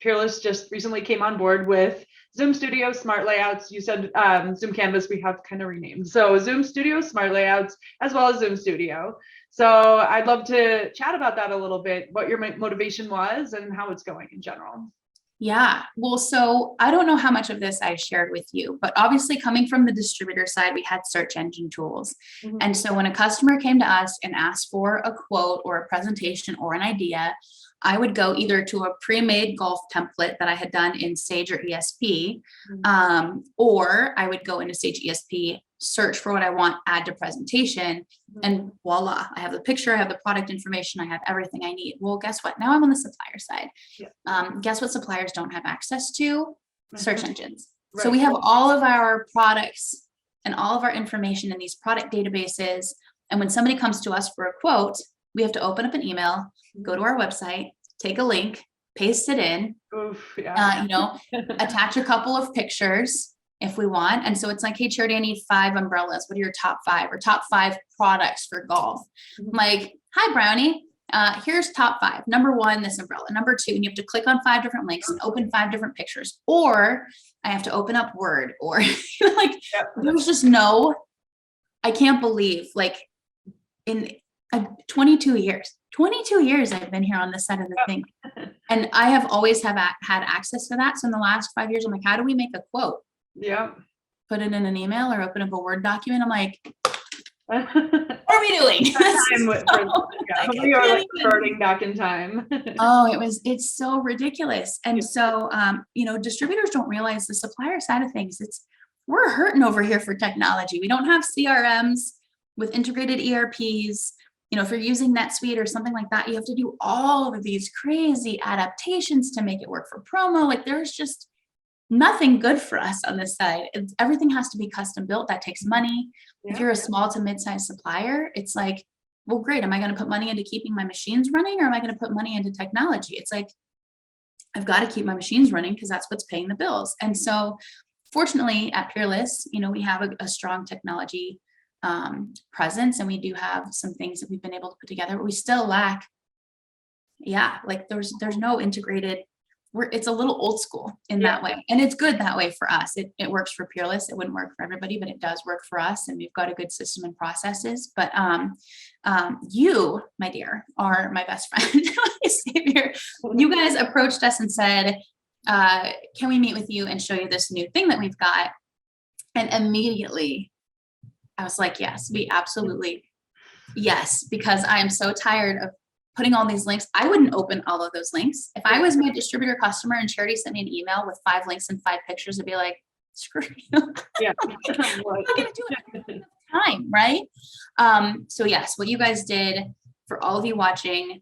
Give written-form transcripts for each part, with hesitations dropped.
Peerless just recently came on board with ZOOMstudio Smart Layouts. You said Zoom Canvas, we have kind of renamed. So ZOOMstudio Smart Layouts, as well as ZOOMstudio. So I'd love to chat about that a little bit, what your motivation was and how it's going in general. Yeah, well, so I don't know how much of this I shared with you, but obviously coming from the distributor side, we had search engine tools. Mm-hmm. And so when a customer came to us and asked for a quote or a presentation or an idea, I would go either to a pre-made golf template that I had done in Sage or ESP, or I would go into Sage ESP, search for what I want, add to presentation, and voila, I have the picture, I have the product information, I have everything I need. Well, guess what? Now I'm on the supplier side. Yeah. Guess what suppliers don't have access to? Search engines. Right. So we have all of our products and all of our information in these product databases. And when somebody comes to us for a quote, we have to open up an email, go to our website, take a link, paste it in, attach a couple of pictures if we want. And so it's like, hey, Charity, I need 5 umbrellas. What are your top 5 or top 5 products for golf? Mm-hmm. Like, hi, Bryony. Here's top 5. Number 1, this umbrella. Number 2, and you have to click on 5 different links and open 5 different pictures. Or I have to open up Word or there's just I can't believe in 22 years I've been here on this side of the thing. And I have always had access to that. So in the last 5 years, I'm like, how do we make a quote? Yeah. Put it in an email or open up a Word document. I'm like, what are we doing? We are converting back in time. It's so ridiculous. And so, distributors don't realize the supplier side of things. We're hurting over here for technology. We don't have CRMs with integrated ERPs. If you're using NetSuite or something like that, you have to do all of these crazy adaptations to make it work for promo. There's just nothing good for us on this side. Everything has to be custom built. That takes money. Yeah. If you're a small to mid-sized supplier, it's like, well, great. Am I going to put money into keeping my machines running or am I going to put money into technology? It's like, I've got to keep my machines running because that's what's paying the bills. And so fortunately at Peerless, we have a strong technology presence, and we do have some things that we've been able to put together, but we still lack. There's no integrated. It's a little old school in that way, and it's good that way for us. It works for Peerless. It wouldn't work for everybody, but it does work for us, and we've got a good system and processes. But you, my dear, are my best friend, my savior. You guys approached us and said, "Can we meet with you and show you this new thing that we've got?" And immediately, I was like, yes, yes, because I am so tired of putting all these links. I wouldn't open all of those links. If I was my distributor customer and Charity sent me an email with 5 links and 5 pictures, I'd be like, screw you. Yeah. I'm not going to do it. I don't have time, right? So yes, what you guys did, for all of you watching,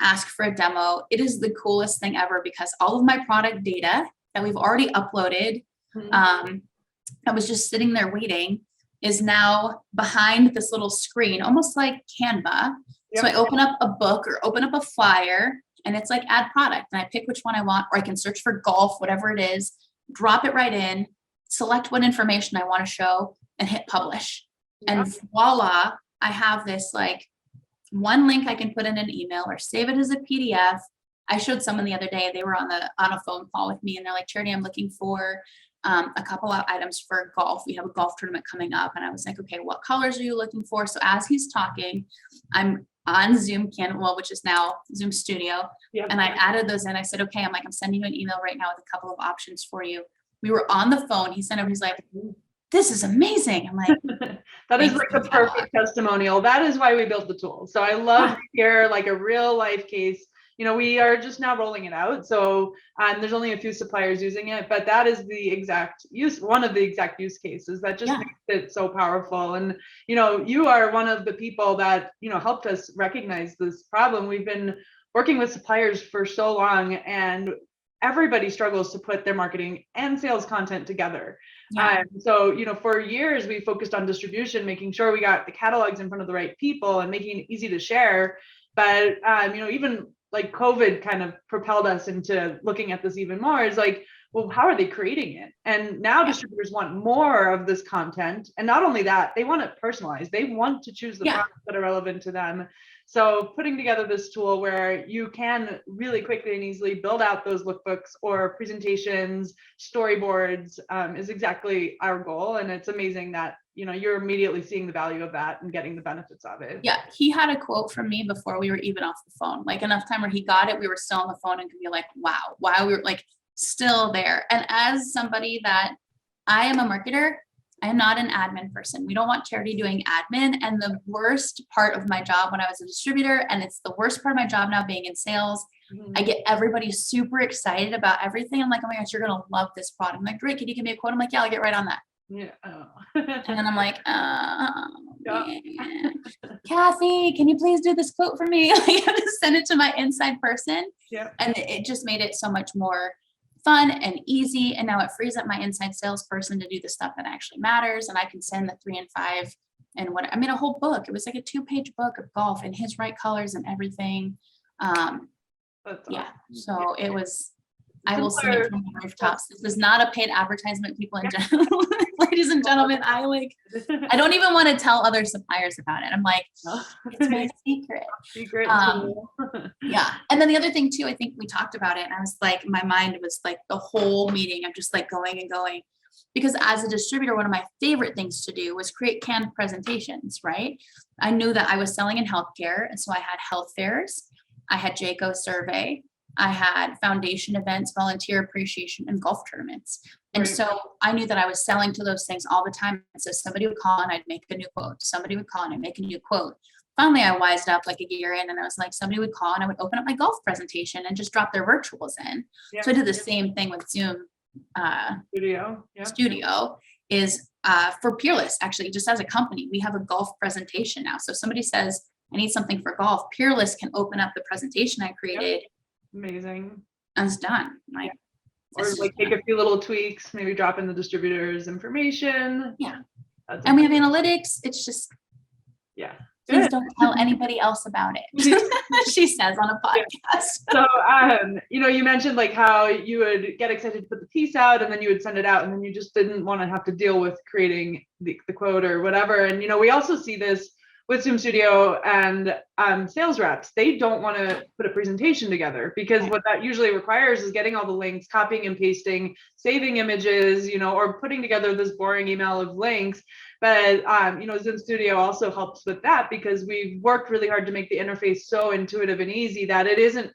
ask for a demo. It is the coolest thing ever because all of my product data that we've already uploaded, that was just sitting there waiting, is now behind this little screen, almost like Canva. Yep. So I open up a book or open up a flyer and it's like add product and I pick which one I want, or I can search for golf, whatever it is, drop it right in, select what information I want to show and hit publish. Yep. And voila, I have this one link I can put in an email or save it as a PDF. I showed someone the other day, they were on a phone call with me and they're like, Charity, I'm looking for a couple of items for golf. We have a golf tournament coming up. And I was like, okay, what colors are you looking for? So as he's talking, I'm on Zoom which is now ZOOMstudio. Yep. And I added those in. I said, okay, I'm sending you an email right now with a couple of options for you. We were on the phone. He sent over, he's like, this is amazing. I'm like, that is like a perfect testimonial. That is why we built the tool. So I love to hear a real life case. We are just now rolling it out. So there's only a few suppliers using it, but that is one of the exact use cases that just makes it so powerful. And, you are one of the people that, helped us recognize this problem. We've been working with suppliers for so long and everybody struggles to put their marketing and sales content together. Yeah. So, for years we focused on distribution, making sure we got the catalogs in front of the right people and making it easy to share. But, even COVID kind of propelled us into looking at this even more. Is well, how are they creating it? And now distributors want more of this content. And not only that, they want it personalized. They want to choose the products that are relevant to them. So putting together this tool where you can really quickly and easily build out those lookbooks or presentations, storyboards, is exactly our goal. And it's amazing that, you're immediately seeing the value of that and getting the benefits of it. Yeah, he had a quote from me before we were even off the phone, like enough time where he got it, we were still on the phone and could be like, wow, we were like still there. And as somebody that I am a marketer, I am not an admin person. We don't want charity doing admin. And the worst part of my job when I was a distributor, and it's the worst part of my job now being in sales, I get everybody super excited about everything. I'm like, oh my gosh, you're going to love this product. I'm like, great, can you give me a quote? I'm like, yeah, I'll get right on that. Yeah. And then I'm like, man. Kathy, can you please do this quote for me? Like, I have to send it to my inside person. Yeah. And it just made it so much more fun and easy. And now it frees up my inside salesperson to do the stuff that actually matters. And I can send the 3 and 5 and a whole book. It was like a 2-page book of golf in his right colors and everything. That's yeah. awesome. So it was, I will sing it from the rooftops. This is not a paid advertisement, people in general. Ladies and gentlemen, I don't even want to tell other suppliers about it. I'm like, it's my secret. Yeah. And then the other thing too, I think we talked about it and I was like, my mind was like the whole meeting. I'm just like going and going, because as a distributor, one of my favorite things to do was create canned presentations, right? I knew that I was selling in healthcare. And so I had health fairs. I had JACO survey. I had foundation events, volunteer appreciation, and golf tournaments. And so I knew that I was selling to those things all the time. And so somebody would call and I'd make a new quote. Somebody would call and I'd make a new quote. Finally, I wised up like a year in and I was like, somebody would call and I would open up my golf presentation and just drop their virtuals in. Yep. So I did the same thing with Zoom Studio is for Peerless, actually, just as a company, we have a golf presentation now. So if somebody says, I need something for golf, Peerless can open up the presentation I created. Yep. Amazing. And it's done. Like, or like take a few little tweaks, maybe drop in the distributor's information. Yeah. And we have analytics. It's just, please don't tell anybody else about it. She says on a podcast. So, you mentioned like how you would get excited to put the piece out and then you would send it out and then you just didn't want to have to deal with creating the quote or whatever. And, we also see this with ZOOMstudio and sales reps. They don't want to put a presentation together because what that usually requires is getting all the links, copying and pasting, saving images, or putting together this boring email of links. But, ZOOMstudio also helps with that because we've worked really hard to make the interface so intuitive and easy that it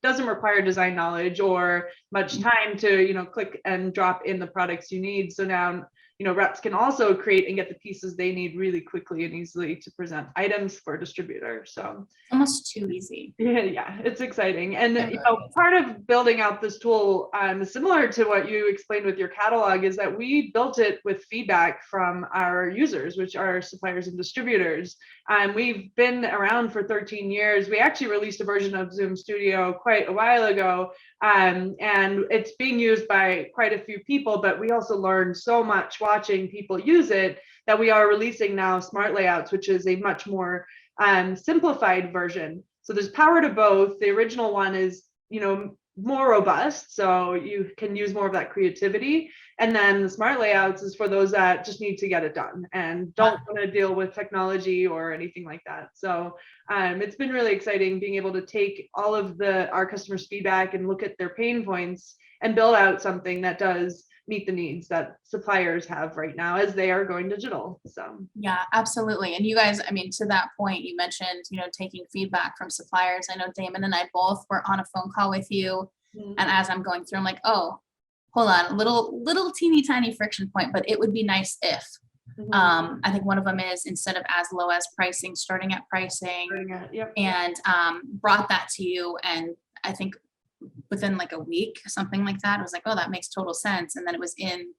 doesn't require design knowledge or much time to, click and drop in the products you need. So now, reps can also create and get the pieces they need really quickly and easily to present items for a distributor. So almost too easy. Yeah, it's exciting. And part of building out this tool, similar to what you explained with your catalog, is that we built it with feedback from our users, which are suppliers and distributors. We've been around for 13 years. We actually released a version of ZOOMstudio quite a while ago. And it's being used by quite a few people, but we also learned so much watching people use it that we are releasing now smart layouts, which is a much more simplified version. So there's power to both. The original one is, more robust, so you can use more of that creativity. And then the smart layouts is for those that just need to get it done and don't want to deal with technology or anything like that. So it's been really exciting being able to take all of our customers' feedback and look at their pain points and build out something that does meet the needs that suppliers have right now as they are going digital. So yeah, absolutely. And you guys, to that point, you mentioned, taking feedback from suppliers. I know Damon and I both were on a phone call with you. Mm-hmm. And as I'm going through, I'm like, oh, hold on, little teeny tiny friction point, but it would be nice if. Mm-hmm. I think one of them is instead of as low as pricing, starting at pricing, and brought that to you. And I think within like a week, something like that, I was like, oh, that makes total sense. And then it was in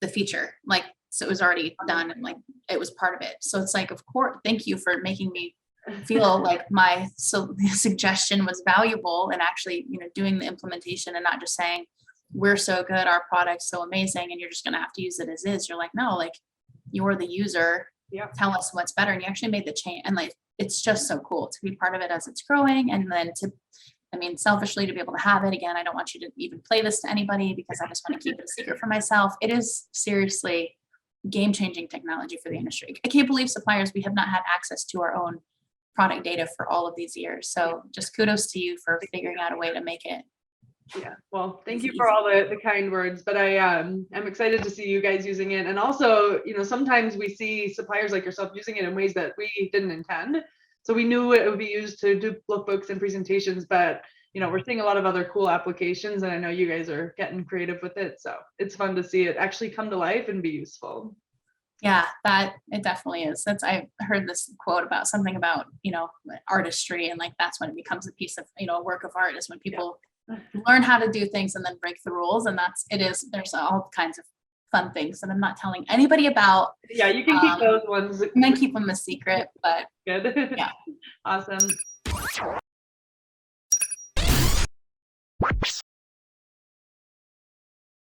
the feature, so it was already done and it was part of it. So it's like, of course, thank you for making me feel like my suggestion was valuable and actually, doing the implementation and not just saying, we're so good, our product's so amazing, and you're just going to have to use it as is. You're like, no, you're the user. Tell us what's better. And you actually made the change. And it's just so cool to be part of it as it's growing. And then to I mean, selfishly to be able to have it again, I don't want you to even play this to anybody because I just want to keep it a secret for myself. It is seriously game-changing technology for the industry. I can't believe suppliers, we have not had access to our own product data for all of these years. So just kudos to you for figuring out a way to make it. Yeah, well, thank you for all the kind words, but I'm excited to see you guys using it. And also, sometimes we see suppliers like yourself using it in ways that we didn't intend. So we knew it would be used to do lookbooks and presentations, but we're seeing a lot of other cool applications, and I know you guys are getting creative with it. So it's fun to see it actually come to life and be useful. Yeah, that it definitely is. I heard this quote about something about, artistry, and like that's when it becomes a piece of, a work of art, is when people learn how to do things and then break the rules. And there's all kinds of fun things that I'm not telling anybody about. Yeah, you can keep those ones. And then keep them a secret, but good. Yeah. Awesome.